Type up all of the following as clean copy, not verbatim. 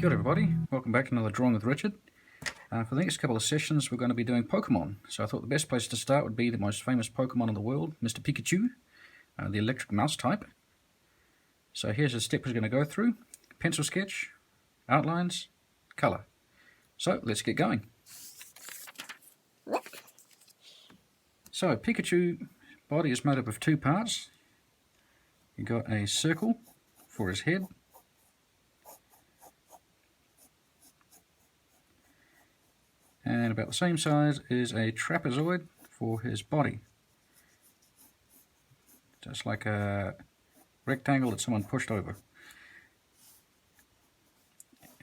Kia ora everybody, welcome back to another Drawing with Richard. For the next couple of sessions we're going to be doing Pokemon, so I thought the best place to start would be the most famous Pokemon in the world, Mr. Pikachu, the electric mouse type. So here's the step we're going to go through: pencil sketch, outlines, colour. So let's get going. So Pikachu's body is made up of two parts. You've got a circle for his head, and about the same size is a trapezoid for his body. Just like a rectangle that someone pushed over.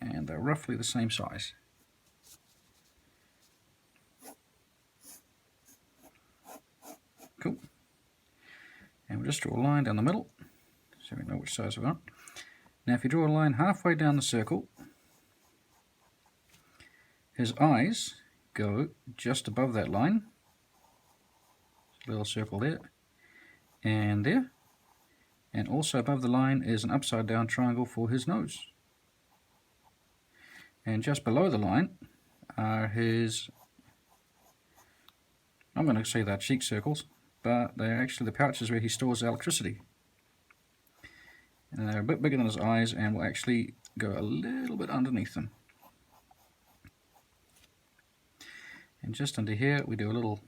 And they're roughly the same size. Cool. And we'll just draw a line down the middle so we know which size we want. Now if you draw a line halfway down the circle, his eyes go just above that line. A little circle there. And there. And also above the line is an upside down triangle for his nose. And just below the line are his, I'm going to say they're cheek circles, but they're actually the pouches where he stores electricity. And they're a bit bigger than his eyes and will actually go a little bit underneath them. And just under here we do a little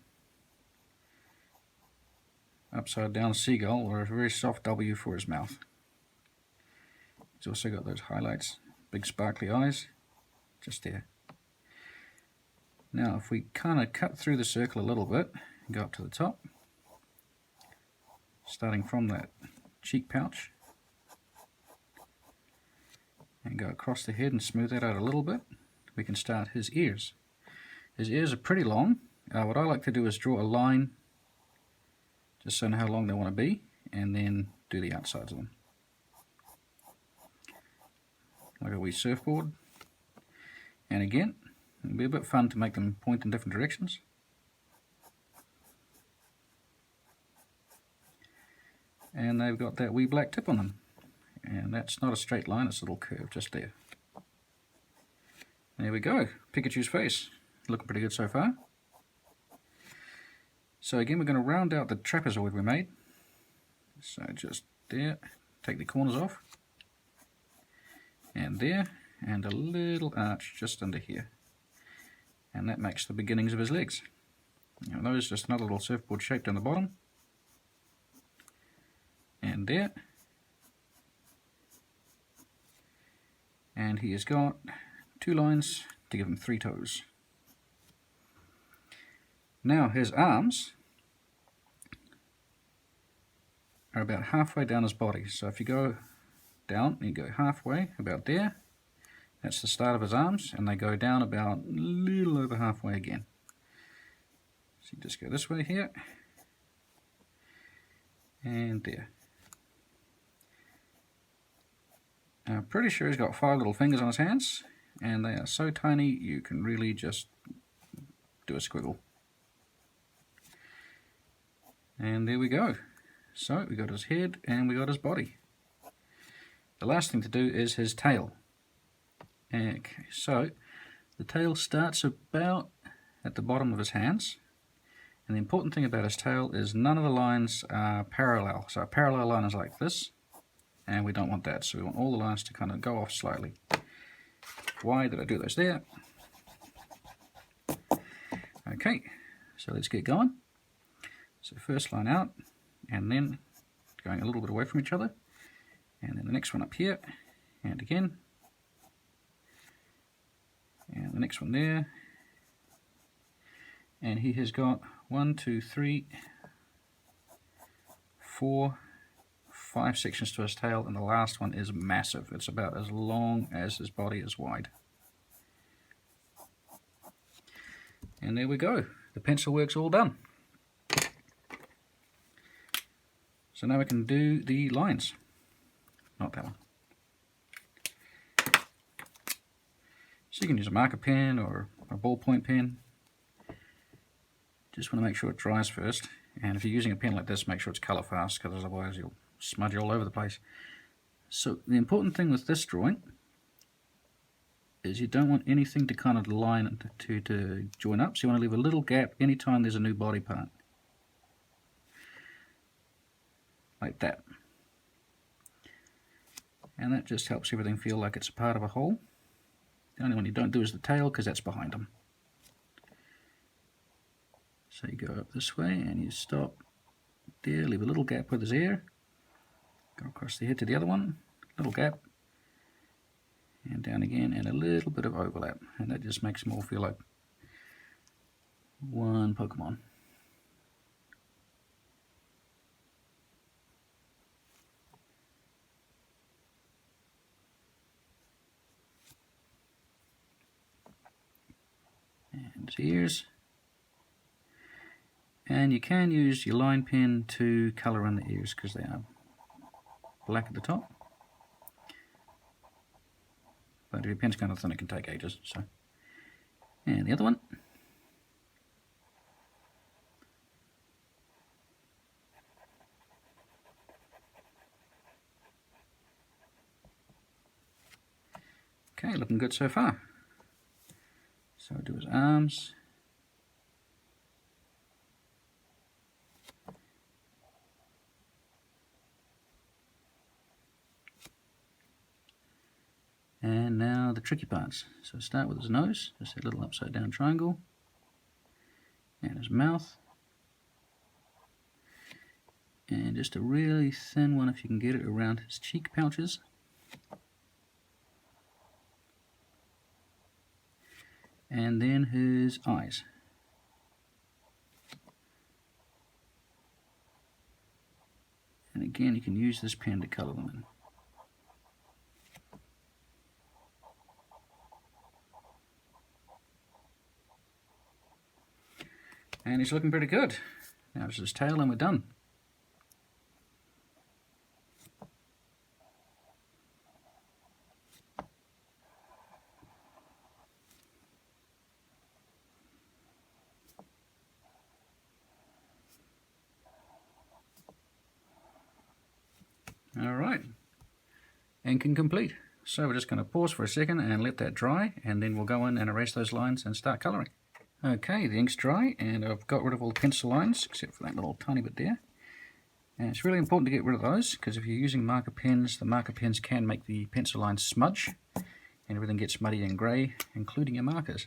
upside down seagull, or a very soft W for his mouth. He's also got those highlights, big sparkly eyes, just there. Now if we kind of cut through the circle a little bit and go up to the top, starting from that cheek pouch, and go across the head and smooth that out a little bit, we can start his ears. His ears are pretty long. What I like to do is draw a line, just so I know how long they want to be, and then do the outsides of them. Like a wee surfboard. And again, it'll be a bit fun to make them point in different directions. And they've got that wee black tip on them. And that's not a straight line, it's a little curve just there. There we go, Pikachu's face. Looking pretty good so far. So again, we're going to round out the trapezoid we made. So just there, take the corners off. And there, and a little arch just under here. And that makes the beginnings of his legs. Now those, just another little surfboard shape down the bottom. And there. And he has got two lines to give him three toes. Now his arms are about halfway down his body. So if you go down, you go halfway, about there. That's the start of his arms, and they go down about a little over halfway again. So you just go this way here, and there. I'm pretty sure he's got 5 little fingers on his hands, and they are so tiny you can really just do a squiggle. And there we go. So we got his head and we got his body. The last thing to do is his tail. Okay, so the tail starts about at the bottom of his hands. And the important thing about his tail is none of the lines are parallel. So a parallel line is like this, and we don't want that. So we want all the lines to kind of go off slightly. Why did I do those there? Okay, so let's get going. So first line out, and then going a little bit away from each other, and then the next one up here, and again, and the next one there, and he has got 1, 2, 3, 4, 5 sections to his tail, and the last one is massive. It's about as long as his body is wide. And there we go, the pencil work's all done. So now we can do the lines. Not that one. So you can use a marker pen or a ballpoint pen. Just want to make sure it dries first. And if you're using a pen like this, make sure it's colour fast, because otherwise you'll smudge all over the place. So the important thing with this drawing is you don't want anything to kind of line to join up, so you want to leave a little gap anytime there's a new body part. Like that. And that just helps everything feel like it's a part of a whole. The only one you don't do is the tail, because that's behind them. So you go up this way and you stop there, leave a little gap with his ear, go across the head to the other one, little gap, and down again, and a little bit of overlap, and that just makes them all feel like one Pokemon. And his ears. And you can use your line pen to colour in the ears because they are black at the top. But if your pen's kind of thin, it can take ages. So, and the other one. Okay, looking good so far. So I'll do his arms. And now the tricky parts. So start with his nose, just a little upside down triangle, and his mouth, and just a really thin one if you can get it around his cheek pouches. And then his eyes. And again, you can use this pen to colour them in. And he's looking pretty good. Now there's his tail and we're done. Alright, ink and complete. So we're just going to pause for a second and let that dry, and then we'll go in and erase those lines and start colouring. Okay, the ink's dry and I've got rid of all the pencil lines except for that little tiny bit there. And it's really important to get rid of those because if you're using marker pens, the marker pens can make the pencil lines smudge and everything gets muddy and grey, including your markers.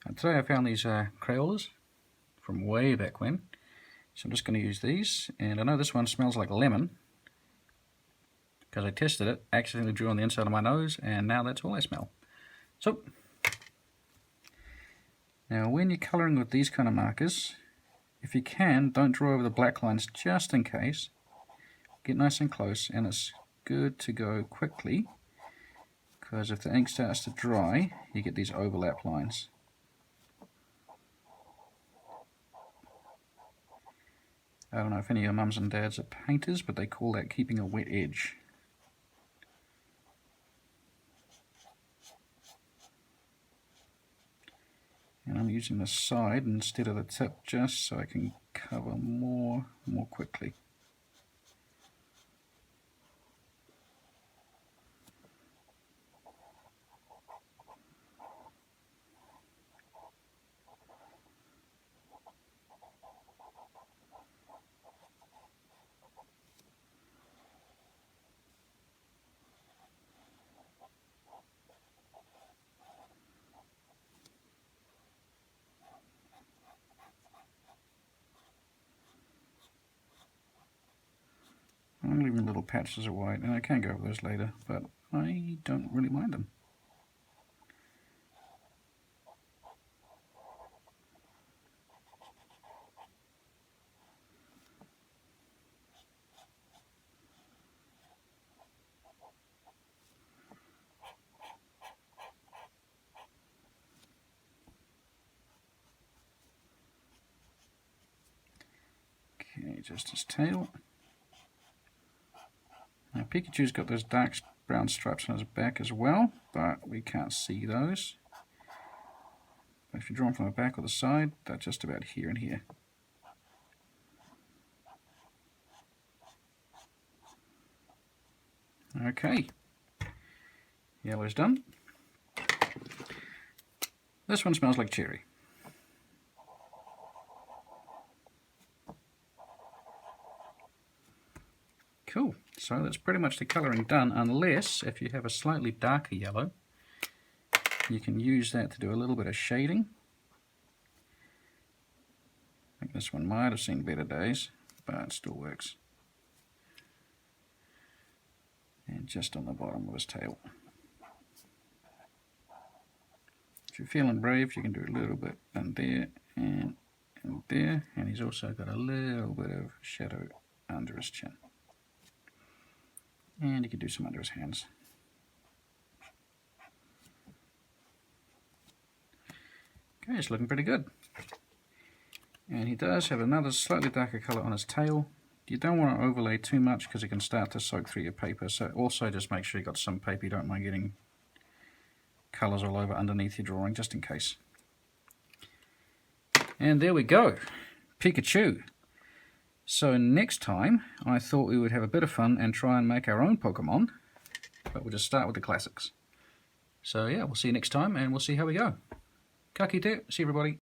And today I found these Crayolas from way back when, so I'm just going to use these. And I know this one smells like lemon because I tested it, accidentally drew on the inside of my nose, and now that's all I smell. So, now when you're colouring with these kind of markers, if you can, don't draw over the black lines just in case. Get nice and close, and it's good to go quickly, because if the ink starts to dry, you get these overlap lines. I don't know if any of your mums and dads are painters, but they call that keeping a wet edge. And I'm using the side instead of the tip just so I can cover more quickly. I'm leaving little patches of white, and I can go over those later, but I don't really mind them. Okay, just his tail. Now Pikachu's got those dark brown stripes on his back as well, but we can't see those. But if you draw them from the back or the side, they're just about here and here. Okay, yellow's done. This one smells like cherry. Cool, so that's pretty much the colouring done, unless if you have a slightly darker yellow, you can use that to do a little bit of shading. I think this one might have seen better days, but it still works. And just on the bottom of his tail. If you're feeling brave, you can do a little bit in there and there, and he's also got a little bit of shadow under his chin. And you can do some under his hands. Okay, it's looking pretty good. And he does have another slightly darker colour on his tail. You don't want to overlay too much because it can start to soak through your paper, so also just make sure you've got some paper you don't mind getting colours all over underneath your drawing, just in case. And there we go, Pikachu. So next time I thought we would have a bit of fun and try and make our own Pokemon, but we'll just start with the classics. So yeah, we'll see you next time and we'll see how we go. Ka kite, see everybody.